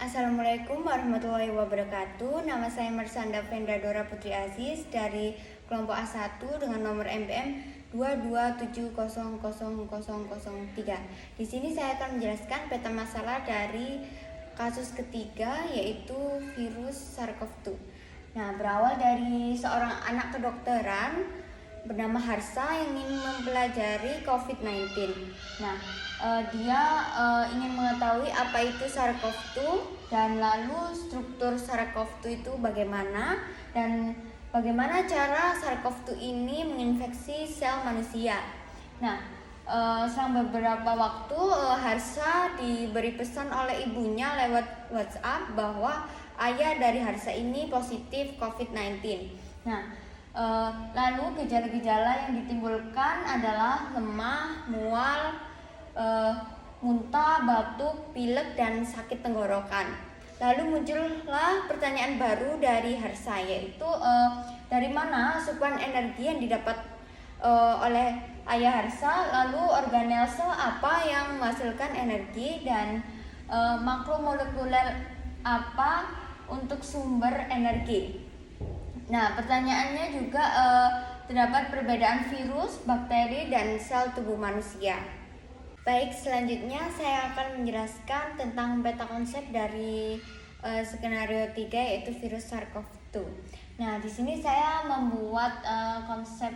Assalamualaikum warahmatullahi wabarakatuh. Nama saya Mersanda Vendra Dora Putri Aziz dari kelompok A1 dengan nomor MPM 227000003. Di sini saya akan menjelaskan peta masalah dari kasus ketiga, yaitu virus SARS-CoV-2. Nah, berawal dari seorang anak kedokteran bernama Harsa yang ingin mempelajari COVID-19. Nah, dia ingin mengetahui apa itu SARS-CoV-2 dan lalu struktur SARS-CoV-2 itu bagaimana dan bagaimana cara SARS-CoV-2 ini menginfeksi sel manusia. Nah, selang beberapa waktu Harsa diberi pesan oleh ibunya lewat WhatsApp bahwa ayah dari Harsa ini positif COVID-19. Nah, lalu gejala-gejala yang ditimbulkan adalah lemah, mual, muntah, batuk, pilek, dan sakit tenggorokan. Lalu muncullah pertanyaan baru dari Harsa, yaitu dari mana asupan energi yang didapat oleh ayah Harsa, lalu organel sel apa yang menghasilkan energi, dan makromolekuler apa untuk sumber energi. Nah, pertanyaannya juga terdapat perbedaan virus, bakteri, dan sel tubuh manusia. Baik, selanjutnya saya akan menjelaskan tentang peta konsep dari skenario 3, yaitu virus SARS-CoV-2. Nah, di sini saya membuat konsep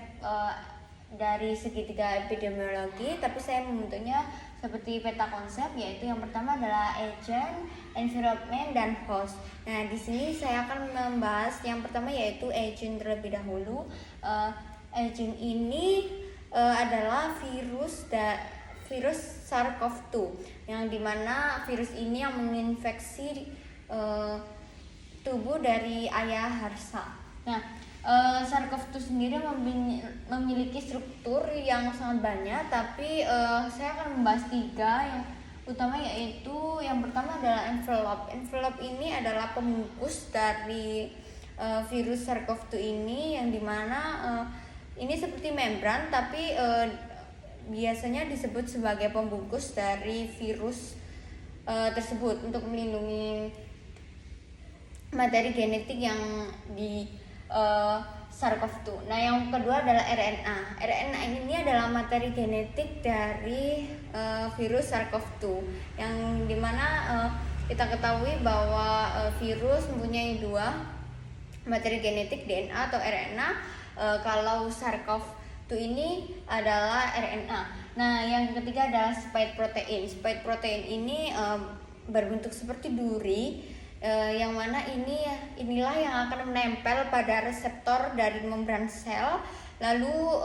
dari segitiga epidemiologi, tapi saya membentuknya seperti peta konsep, yaitu yang pertama adalah agent, environment, dan host. Nah, di sini saya akan membahas yang pertama, yaitu agent terlebih dahulu. Agent ini adalah virus SARS-CoV-2, yang dimana virus ini yang menginfeksi tubuh dari ayah Harsa. Nah, SARS-CoV-2 sendiri memiliki struktur yang sangat banyak, tapi saya akan membahas 3 yang utama, yaitu yang pertama adalah envelope. Envelope ini adalah pembungkus dari virus SARS-CoV-2 ini, yang dimana ini seperti membran, tapi biasanya disebut sebagai pembungkus dari virus tersebut untuk melindungi materi genetik yang di SARS-CoV-2. Nah, yang kedua adalah RNA. RNA ini adalah materi genetik dari virus SARS-CoV-2, yang dimana kita ketahui bahwa virus mempunyai 2 materi genetik, DNA atau RNA. Kalau SARS-CoV-2 ini adalah RNA. Nah, yang ketiga adalah spike protein. Spike protein ini berbentuk seperti duri, yang mana inilah yang akan menempel pada reseptor dari membran sel, lalu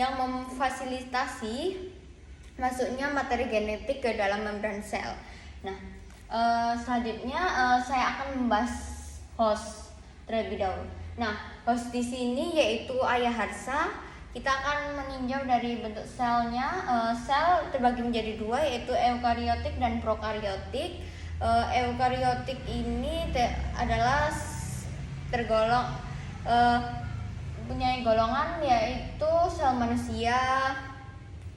yang memfasilitasi masuknya materi genetik ke dalam membran sel. Nah, selanjutnya saya akan membahas host terlebih dahulu. Nah, host di sini yaitu ayah Harsa. Kita akan meninjau dari bentuk selnya. Sel terbagi menjadi 2, yaitu eukariotik dan prokariotik. Eukariotik ini adalah tergolong punya golongan, yaitu sel manusia,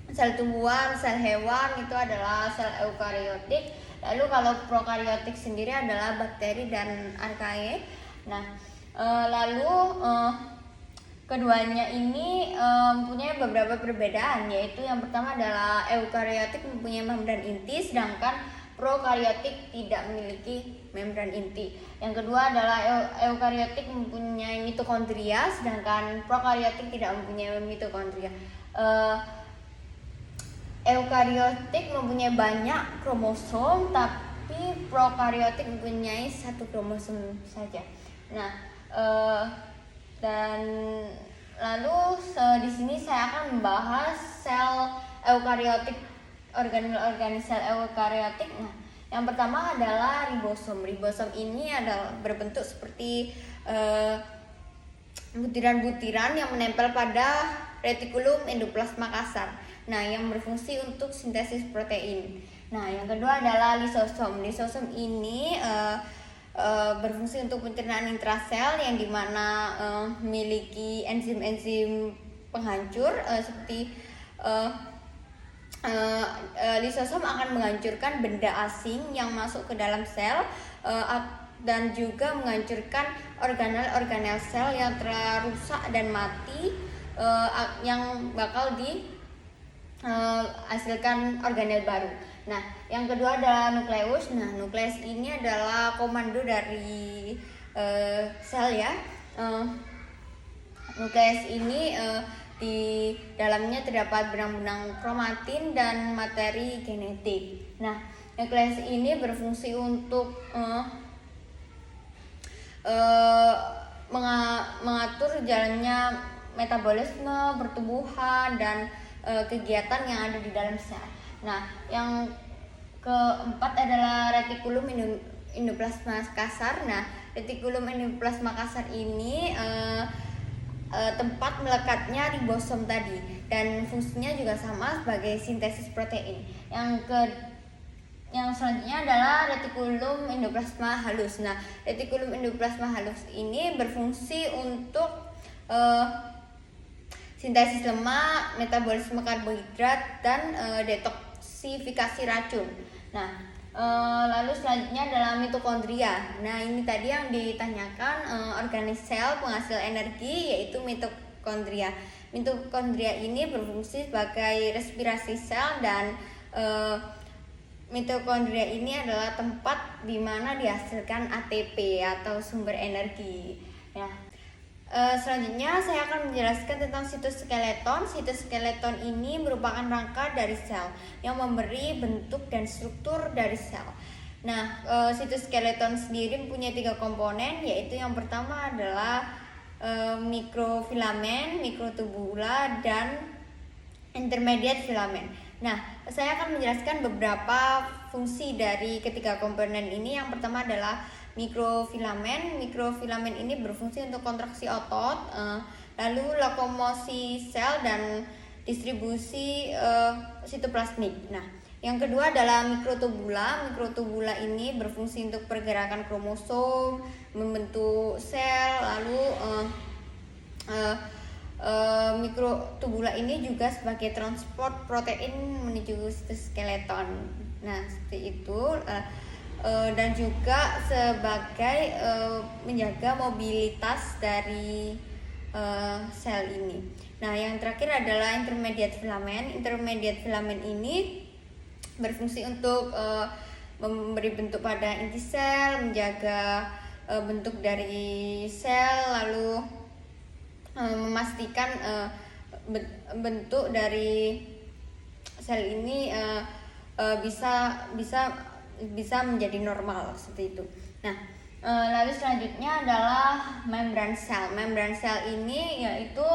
sel tumbuhan, sel hewan, itu adalah sel eukariotik. Lalu kalau prokariotik sendiri adalah bakteri dan archaea. Nah, lalu keduanya ini mempunyai beberapa perbedaan, yaitu yang pertama adalah eukariotik mempunyai membran inti, sedangkan prokariotik tidak memiliki membran inti. Yang kedua adalah eukariotik mempunyai mitokondria, sedangkan prokariotik tidak mempunyai mitokondria. Eukariotik mempunyai banyak kromosom, tapi prokariotik mempunyai 1 kromosom saja. Nah, dan lalu di sini saya akan membahas sel eukariotik, organel sel eukariotik. Nah, yang pertama adalah ribosom. Ribosom ini adalah berbentuk seperti butiran-butiran yang menempel pada retikulum endoplasma kasar. Nah, yang berfungsi untuk sintesis protein. Nah, yang kedua adalah lisosom. Lisosom ini berfungsi untuk pencernaan intrasel, yang dimana memiliki enzim-enzim penghancur seperti lisosom akan menghancurkan benda asing yang masuk ke dalam sel dan juga menghancurkan organel-organel sel yang telah rusak dan mati yang bakal dihasilkan organel baru. Nah, yang kedua adalah nukleus. Nah, nukleus ini adalah komando dari sel ya. Nukleus ini di dalamnya terdapat benang-benang kromatin dan materi genetik. Nah, nukleus ini berfungsi untuk mengatur jalannya metabolisme, pertumbuhan, dan kegiatan yang ada di dalam sel. Nah, yang keempat adalah retikulum endoplasma kasar. Nah, retikulum endoplasma kasar ini tempat melekatnya ribosom tadi, dan fungsinya juga sama sebagai sintesis protein. Yang selanjutnya adalah retikulum endoplasma halus. Nah, retikulum endoplasma halus ini berfungsi untuk sintesis lemak, metabolisme karbohidrat, dan detoksifikasi racun. Nah, lalu selanjutnya adalah mitokondria. Nah, ini tadi yang ditanyakan, organ sel penghasil energi yaitu mitokondria. Mitokondria ini berfungsi sebagai respirasi sel, dan mitokondria ini adalah tempat di mana dihasilkan ATP atau sumber energi. Ya. Selanjutnya saya akan menjelaskan tentang sitoskeleton. Sitoskeleton ini merupakan rangka dari sel yang memberi bentuk dan struktur dari sel. Nah, sitoskeleton sendiri mempunyai 3 komponen, yaitu yang pertama adalah mikrofilamen, mikrotubula, dan intermediate filamen. Nah, saya akan menjelaskan beberapa fungsi dari ketiga komponen ini. Yang pertama adalah mikrofilamen. Mikrofilamen ini berfungsi untuk kontraksi otot, lalu lokomosi sel, dan distribusi sitoplasmik. Nah, yang kedua adalah mikrotubula. Mikrotubula ini berfungsi untuk pergerakan kromosom, membentuk sel, lalu mikrotubula ini juga sebagai transport protein menuju sitoskeleton. Nah, seperti itu. Dan juga sebagai menjaga mobilitas dari sel ini. Nah, yang terakhir adalah intermediate filamen. Intermediate filamen ini berfungsi untuk memberi bentuk pada inti sel, menjaga bentuk dari sel, lalu memastikan bentuk dari sel ini bisa menjadi normal seperti itu. Nah, lalu selanjutnya adalah membran sel. Membran sel ini yaitu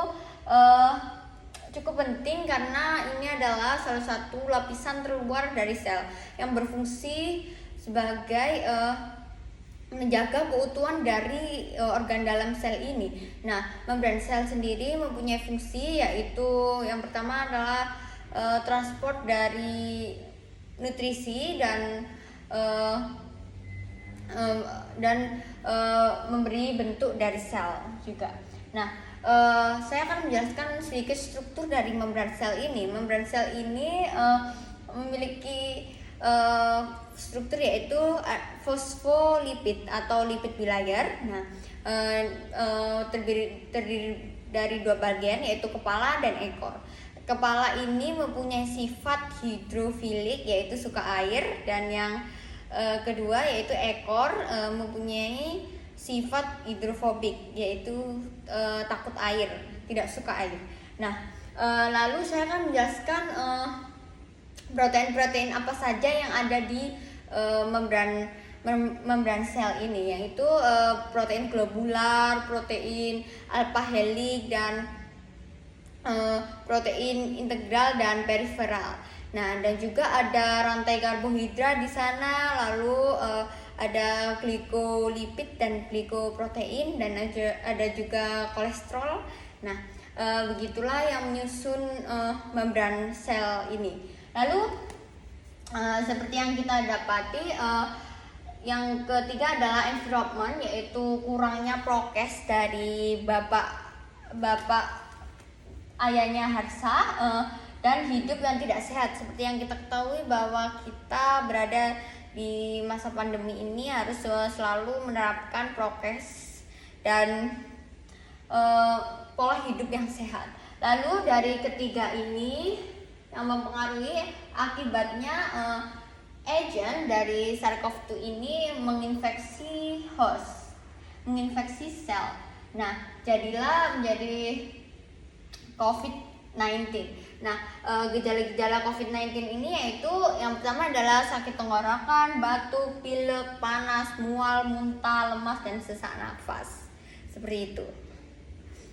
cukup penting karena ini adalah salah satu lapisan terluar dari sel yang berfungsi sebagai menjaga keutuhan dari organ dalam sel ini. Nah, membran sel sendiri mempunyai fungsi, yaitu yang pertama adalah transport dari nutrisi dan memberi bentuk dari sel juga. Nah, saya akan menjelaskan sedikit struktur dari membran sel ini. Membran sel ini memiliki struktur yaitu fosfolipid atau lipid bilayer. Nah, terdiri dari 2 bagian, yaitu kepala dan ekor. Kepala ini mempunyai sifat hidrofilik, yaitu suka air, dan yang kedua yaitu ekor mempunyai sifat hidrofobik, yaitu takut air, tidak suka air. Nah, lalu saya akan menjelaskan protein-protein apa saja yang ada di membran sel ini, yaitu protein globular, protein alpha helig, dan protein integral dan periferal. Nah, dan juga ada rantai karbohidrat di sana, lalu ada glikolipid dan glikoprotein, dan ada juga kolesterol. Nah, begitulah yang menyusun membran sel ini. Lalu seperti yang kita dapati, yang ketiga adalah environment, yaitu kurangnya prokes dari bapak ayahnya Harsa, dan hidup yang tidak sehat. Seperti yang kita ketahui bahwa kita berada di masa pandemi ini harus selalu menerapkan prokes dan pola hidup yang sehat. Lalu dari ketiga ini yang mempengaruhi akibatnya agent dari SARS-CoV-2 ini menginfeksi host, menginfeksi sel. Nah, jadilah menjadi COVID-19. Nah, gejala-gejala COVID-19 ini yaitu yang pertama adalah sakit tenggorokan, batuk, pilek, panas, mual, muntah, lemas, dan sesak nafas. Seperti itu.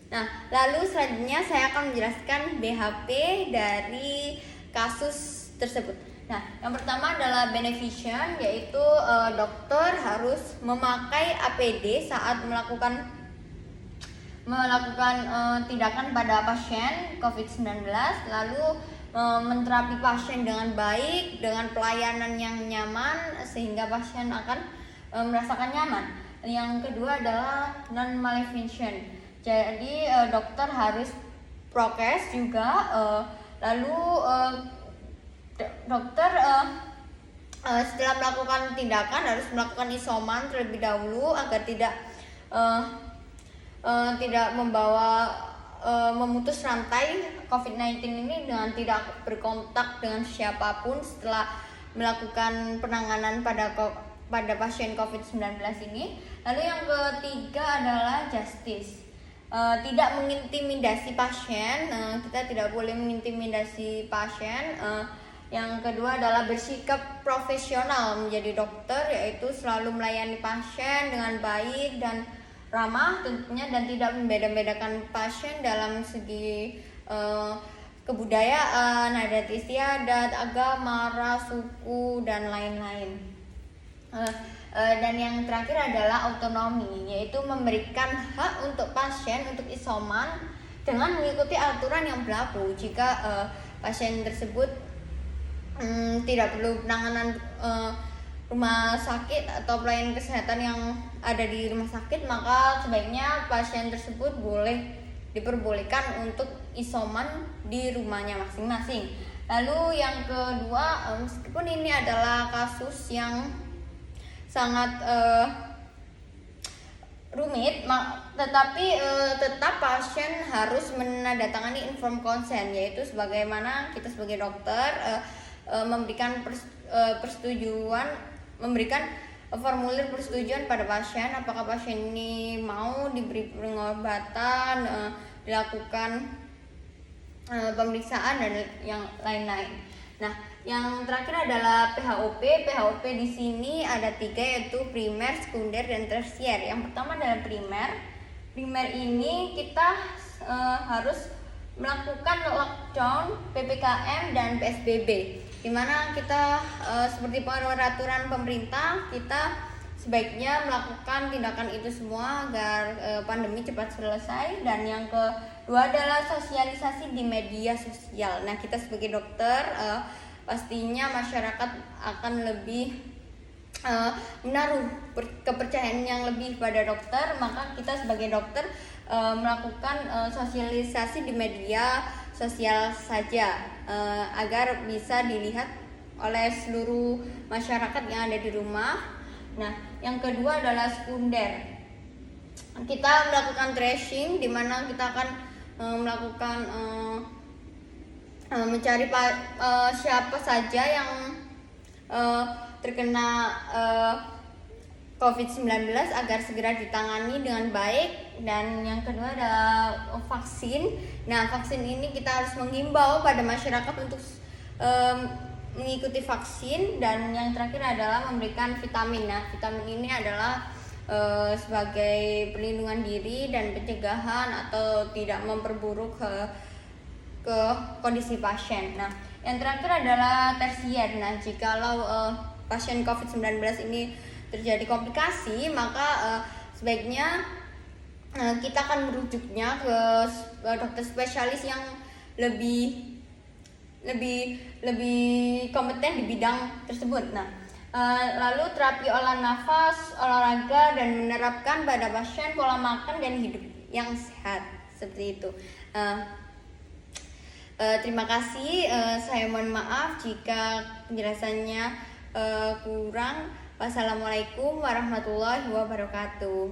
Nah, lalu selanjutnya saya akan menjelaskan BHP dari kasus tersebut. Nah, yang pertama adalah beneficent, yaitu dokter harus memakai APD saat melakukan tindakan pada pasien COVID-19, lalu menterapi pasien dengan baik, dengan pelayanan yang nyaman sehingga pasien akan merasakan nyaman. Yang kedua adalah non-maleficent. Jadi dokter harus prokes juga, lalu dokter setelah melakukan tindakan harus melakukan isoman terlebih dahulu agar tidak memutus rantai COVID-19 ini dengan tidak berkontak dengan siapapun setelah melakukan penanganan pada pasien COVID-19 ini. Lalu yang ketiga adalah justice. Tidak mengintimidasi pasien, kita tidak boleh mengintimidasi pasien. Yang kedua adalah bersikap profesional menjadi dokter, yaitu selalu melayani pasien dengan baik dan ramah tentunya, dan tidak membeda-bedakan pasien dalam segi kebudayaan, adat istiadat, agama, ras, suku, dan lain-lain. Dan yang terakhir adalah autonomi, yaitu memberikan hak untuk pasien untuk isoman dengan mengikuti aturan yang berlaku. Jika pasien tersebut tidak perlu penanganan rumah sakit atau pelayanan kesehatan yang ada di rumah sakit, maka sebaiknya pasien tersebut diperbolehkan untuk isoman di rumahnya masing-masing. Lalu yang kedua, meskipun ini adalah kasus yang sangat rumit, tetapi tetap pasien harus menandatangani informed consent, yaitu sebagaimana kita sebagai dokter memberikan formulir persetujuan pada pasien apakah pasien ini mau diberi pengobatan, dilakukan pemeriksaan dan yang lain-lain. Nah, yang terakhir adalah PHOP. PHOP di sini ada 3, yaitu primer, sekunder, dan tersier. Yang pertama adalah primer. Primer ini kita harus melakukan lockdown, PPKM, dan PSBB. Dimana kita seperti peraturan pemerintah, kita sebaiknya melakukan tindakan itu semua agar pandemi cepat selesai. Dan yang kedua adalah sosialisasi di media sosial. Nah, kita sebagai dokter pastinya masyarakat akan lebih menaruh kepercayaan yang lebih pada dokter, maka kita sebagai dokter melakukan sosialisasi di media sosial saja agar bisa dilihat oleh seluruh masyarakat yang ada di rumah. Nah, yang kedua adalah sekunder. Kita melakukan tracing, di mana kita akan melakukan mencari siapa saja yang terkena COVID-19 agar segera ditangani dengan baik. Dan yang kedua adalah vaksin. Nah, vaksin ini kita harus menghimbau pada masyarakat untuk mengikuti vaksin. Dan yang terakhir adalah memberikan vitamin. Nah, vitamin ini adalah sebagai perlindungan diri dan pencegahan atau tidak memperburuk ke kondisi pasien. Nah, yang terakhir adalah tersier. Nah, jikalau pasien COVID-19 ini terjadi komplikasi, maka sebaiknya kita akan merujuknya ke dokter spesialis yang lebih kompeten di bidang tersebut. Nah, lalu terapi olah nafas, olahraga, dan menerapkan pada pasien pola makan dan hidup yang sehat, seperti itu. Terima kasih. Saya mohon maaf jika penjelasannya kurang. Wassalamualaikum warahmatullahi wabarakatuh.